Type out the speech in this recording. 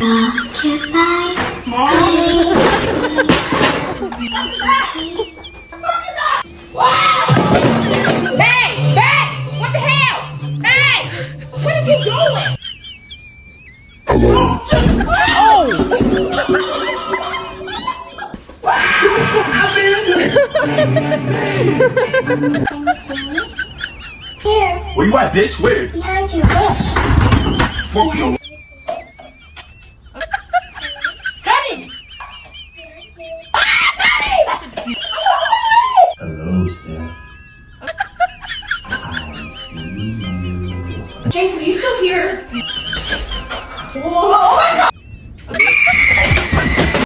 Hey, back! What the hell? Hey! Where is he going? Can you see me? Here, Where you at, bitch? Where? behind you. Look. Fuck you.